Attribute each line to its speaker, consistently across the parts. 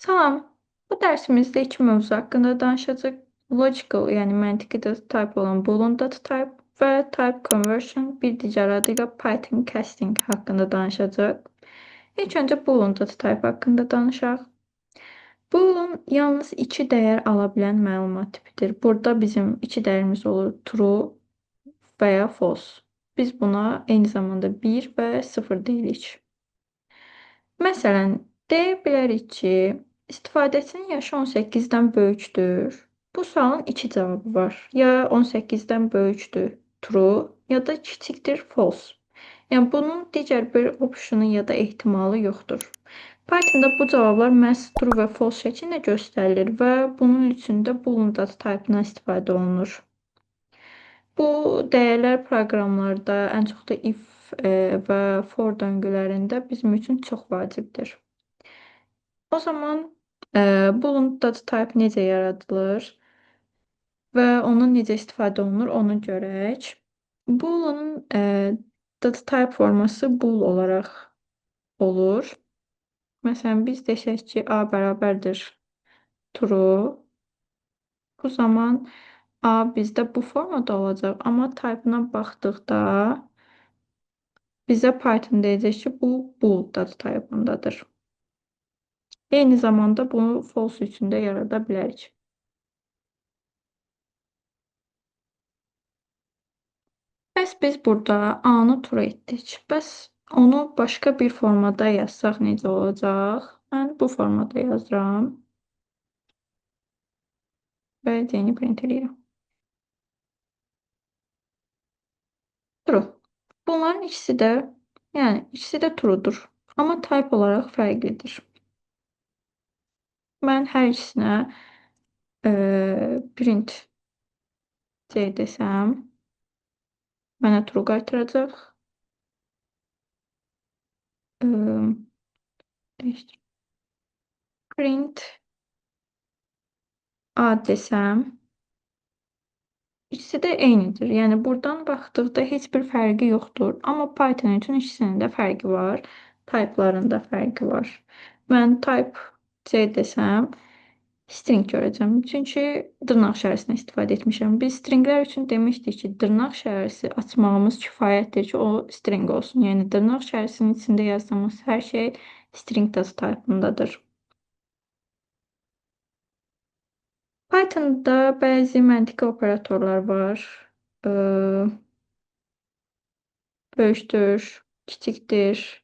Speaker 1: Salam. Bu dersimizde iki mövzu hakkında danışacağıq. Logical, yani məntiqi data type olan Boolean data type və type conversion, bir digər adıyla Python casting haqqında danışacağıq. İlk öncə Boolean data type haqqında danışaq. Boolean yalnız iki dəyər ala bilən məlumat tipidir. Burada bizim iki dəyərimiz olur true və ya false. Biz buna eyni zamanda 1 və 0 deyirik. Məsələn, deyə bilərik ki, istifadəçinin yaşı 18-dən böyükdür. Bu sualın iki cavabı var. Ya 18-dən böyükdür, true, ya da kiçikdir, false. Yəni bunun digər bir optionu ya da ehtimalı yoxdur. Pythonda bu cavablar məhz true və false şəklində göstərilir və bunun üçün də Boolean data type-dan istifadə olunur. Bu dəyərlər proqramlarda, ən çox da if və for döngülərində bizim üçün çox vacibdir. O zaman Boolean data type necə yaradılır və ondan necə istifadə olunur, onu görək. Booleanın data type forması bool olaraq olur. Məsələn, biz desək ki, A bərabərdir true. Bu zaman A bizdə bu formada olacaq, amma type-ına baxdıqda bizə Python deyəcək ki, bu bool data type-ındadır. Eyni zamanda bunu false üçün də yarada bilərik. Bəs biz burada A-nı true etdik. Bəs onu başqa bir formada yazsaq necə olacaq? Mən bu formada yazıram və C-ni print edirəm. True. Bunların ikisi də true'dur. Amma type olaraq fərqlidir. Mən hər ikisinə print C desəm, mənə true qaytaracaq. Dəyişdir. Print A desəm, ikisi də eynidir. Yəni buradan baxdıqda heç bir fərqi yoxdur. Amma Python üçün ikisinin də fərqi var. Type-larında fərqi var. Mən type C desəm, string görəcəm. Çünki dırnaq işarəsindən istifadə etmişəm. Biz stringlər üçün demişdik ki, dırnaq işarəsi açmağımız kifayətdir ki, o string olsun. Yəni dırnaq işarəsinin içində yazdığımız hər şey string data type-ındadır. Pythonda bəzi məntiqi operatorlar var. Böyükdür, kiçikdir,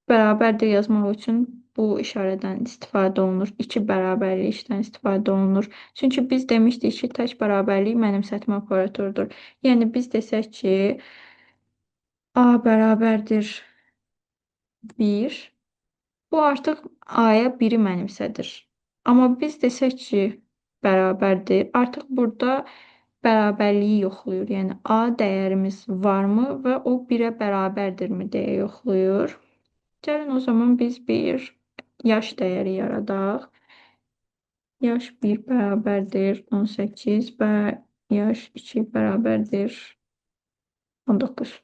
Speaker 1: bərabərdir yazmaq üçün bu işarədən istifadə olunur. İki bərabərlikdən istifadə olunur. Çünki biz demişdik ki, tək bərabərlik mənimsətmə operatorudur. Yəni biz desək ki, A bərabərdir 1, bu artıq A-ya 1-i mənimsədir. Amma biz desək ki, bərabərdir, artıq burada bərabərliyi yoxlayır. Yəni A dəyərimiz varmı və o 1-ə bərabərdirmi deyə yoxlayır. Gəlin o zaman biz bir yaş dəyəri yaradaq. Yaş 1 bərabərdir 18 və yaş 2 bərabərdir 19.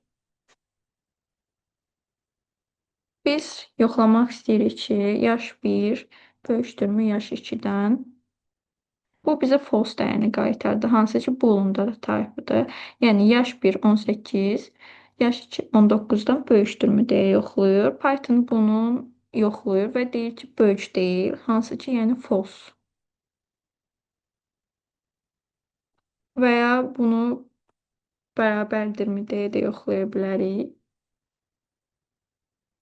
Speaker 1: Biz yoxlamaq istəyirik ki, yaş 1 böyükdürmü yaş 2-dən? Bu bizə false dəyərini qaytardı, hansı ki, Boolean data type-dır. Yəni yaş 1 18, yaş 2 19-dan böyükdürmü deyə yoxlayır. Python bunu yoxlayır və deyir ki, böyük deyil, hansı ki, yəni false. Və ya bunu bərabərdirmi deyə də yoxlaya bilərik.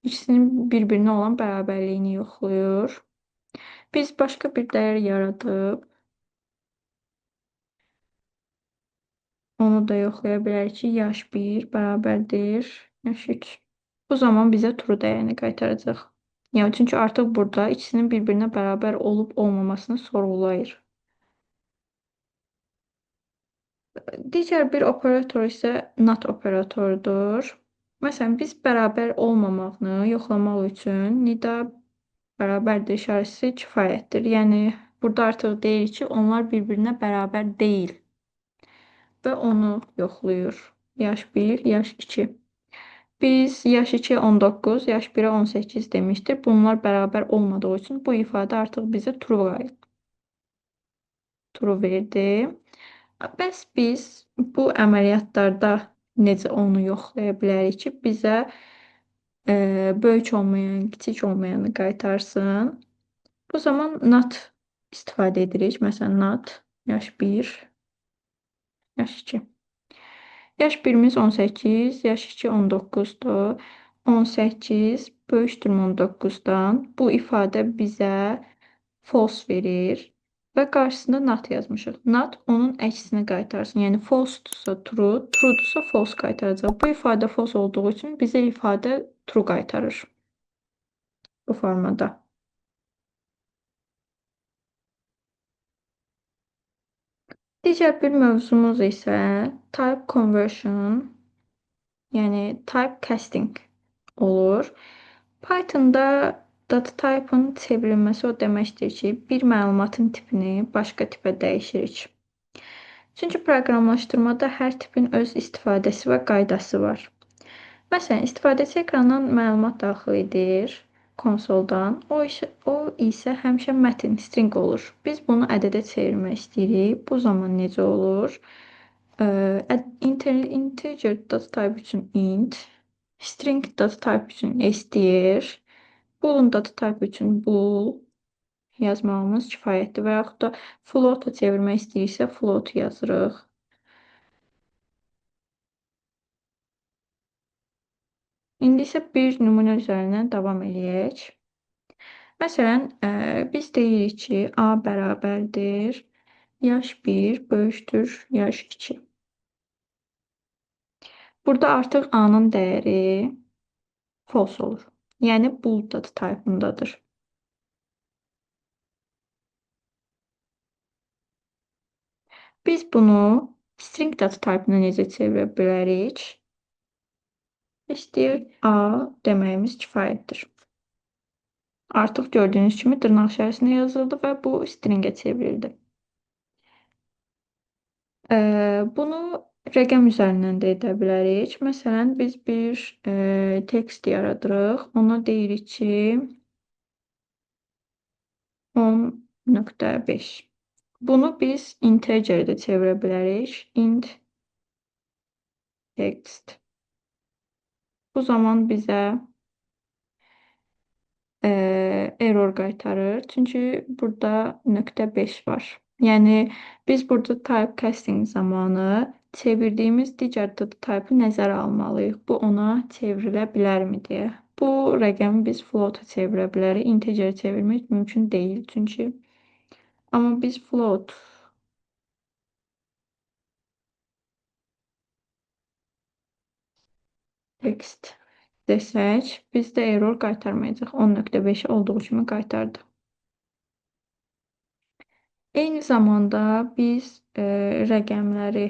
Speaker 1: İkisinin bir-birinə olan bərabərliyini yoxlayır. Biz başqa bir dəyər yaradıb, onu da yoxlaya bilərik ki, yaş 1 bərabərdir yaş 3. Bu zaman bizə true dəyərini qaytaracaq. Yəni, çünki artıq burada ikisinin bir-birinə bərabər olub-olmamasını sorğulayır. Digər bir operator isə not operatorudur. Məsələn, biz bərabər olmamağını yoxlamaq üçün nida bərabərdir işarəsi kifayətdir. Yəni, burada artıq deyirik ki, onlar bir-birinə bərabər deyil və onu yoxlayır. Yaş 1, yaş 2. Biz yaş 2'ye 19, yaş 1'e 18 demiştik. Bunlar bərabər olmadığı üçün bu ifadə artıq bizə true verdi. Bəs biz bu əməliyyatlarda necə onu yoxlaya bilərik ki, bizə böyük olmayan, kiçik olmayanı qaytarsın. Bu zaman not istifadə edirik. Məsələn, not yaş 1, yaş 2. Yaş 1'imiz 18, yaş 2 19'dur. 18 böyükdür 19'dan. Bu ifadə bizə false verir və qarşısında not yazmışıq. Not onun əksini qaytarsın. Yəni false-dursa true, true-dursa false qaytaracaq. Bu ifadə false olduğu üçün bizə ifadə true qaytarır bu formada. Digər bir mövzumuz isə type conversion, yəni type casting olur. Python'da data type'ın çevrilməsi o deməkdir ki, bir məlumatın tipini başqa tipə dəyişirik. Çünki proqramlaşdırmada hər tipin öz istifadəsi və qaydası var. Məsələn, istifadəçi ekrandan məlumat daxil edir konsoldan. O isə həmişə mətin, string olur. Biz bunu ədədə çevirmək istəyirik. Bu zaman necə olur? Integer data type üçün int, string data type üçün str, boolean data type üçün bool yazmağımız kifayətdir. Və yaxud da float-a çevirmək istəyirsə float yazırıq. İndi isə bir nümunə üzərindən davam edək. Məsələn, biz deyirik ki, A bərabərdir yaş 1 böyükdür yaş 2. Burada artıq A-nın dəyəri false olur. Yəni bool data type-ındadır. Biz bunu string data type-ına necə çevirə bilərik? İstəyir A deməyimiz kifayətdir. Artıq gördüyünüz kimi dırnaq içərisində yazıldı və bu stringə çevrildi. Bunu rəqəm üzərindən də edə bilərik. Məsələn, biz bir tekst yaradırıq. Ona deyirik ki 10.5. Bunu biz integerə də çevirə bilərik. Int text. Bu zaman bizə error qaytarır. Çünki burada .5 var. Yəni biz burada type casting zamanı çevirdiyimiz digər data type-ı nəzərə almalıyıq. Bu ona çevrilə bilərmi deyə. Bu rəqəmi biz float-a çevirə bilərik. Integer çevirmək mümkün deyil çünki. Amma biz float text desək, bizdə error qaytarmayacaq. 10.5 olduğu kimi qaytardı. Eyni zamanda biz rəqəmləri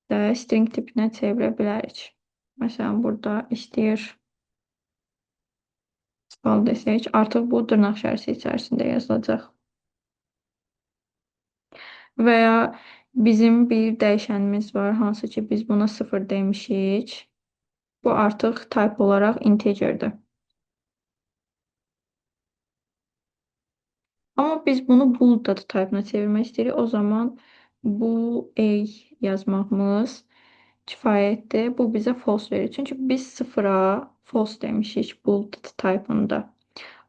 Speaker 1: də string tipinə çevirə bilərik. Məsələn, burada istəyir val desək, artıq bu dırnaq içərisində yazılacaq. Və ya bizim bir dəyişənimiz var, hansı ki biz buna 0 demişik. Bu artıq type olaraq integerdir. Amma biz bunu bool data type-ına çevirmək istəyirik. O zaman bu a yazmağımız kifayətdir. Bu bizə false verir. Çünki biz 0-a false demişik bool data type-ında.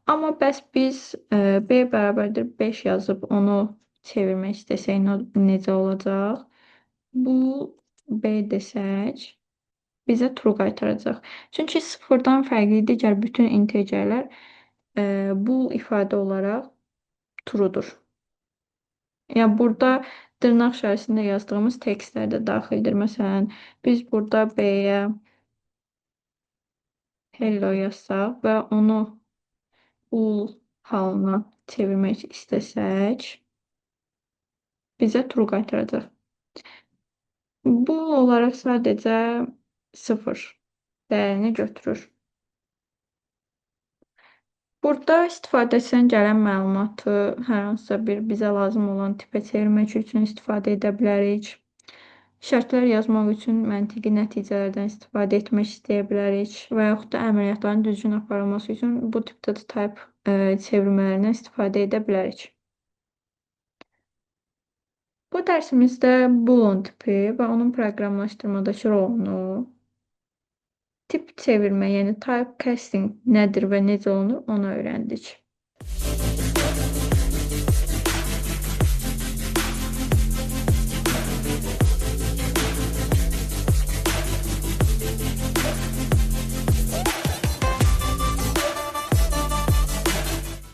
Speaker 1: Amma bəs biz b bərabərdir 5 yazıb onu çevirmək istəsək necə olacaq? Bu b desək bizə true qaytaracaq. Çünki 0-dan fərqli digər bütün integerlər bu ifadə olaraq true'dur. Yəni burada dırnaq içərisində yazdığımız tekstlər də daxildir. Məsələn, biz burada B-yə hello yazsaq və onu bool halına çevirmək istəsək, bizə true qaytaracaq. Bool olaraq sadəcə 0 dəyərini götürür. Burada istifadəçidən gələn məlumatı hər hansısa bir bizə lazım olan tipə çevirmək üçün istifadə edə bilərik. Şərtlər yazmaq üçün məntiqi nəticələrdən istifadə etmək istəyə bilərik və yaxud da əməliyyatların düzgün aparılması üçün bu tip data type çevirmələrindən istifadə edə bilərik. Bu dərsimizdə Boolean tipi və onun proqramlaşdırmadakı rolunu, tip çevirmə, yəni typecasting nədir və necə olunur, onu öyrəndik.